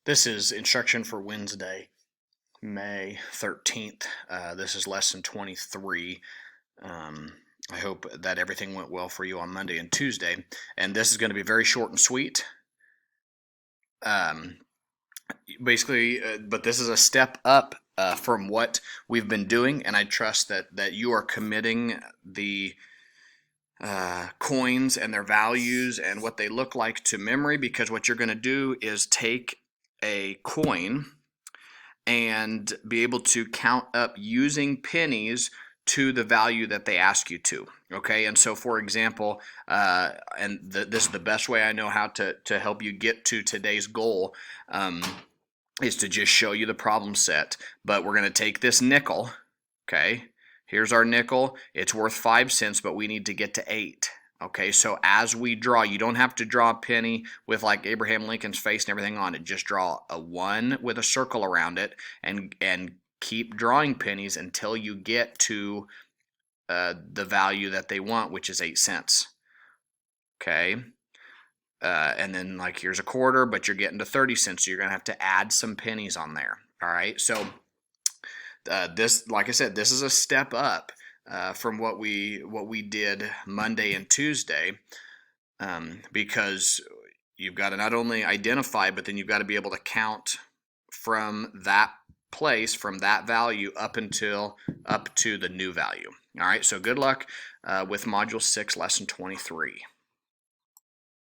This is instruction for Wednesday, May 13th. This is lesson 23. I hope that everything went well for you on Monday and Tuesday. And this is going to be very short and sweet. But this is a step up from what we've been doing, and I trust that you are committing the coins and their values and what they look like to memory, because what you're going to do is take a coin and be able to count up using pennies to the value that they ask you to. Okay, and so for example, this is the best way I know how to help you get to today's goal, is to just show you the problem set. But we're going to take this nickel, okay? Here's our nickel. It's worth 5 cents, but we need to get to 8. Okay, so as we draw, you don't have to draw a penny with like Abraham Lincoln's face and everything on it. Just draw a 1 with a circle around it, and keep drawing pennies until you get to the value that they want, which is 8 cents. Okay, and then like here's a quarter, but you're getting to 30 cents, so you're gonna have to add some pennies on there. All right, so this, like I said, this is a step up from what we did Monday and Tuesday, because you've got to not only identify, but then you've got to be able to count from that place, from that value up to the new value. All right, so good luck with Module 6, Lesson 23.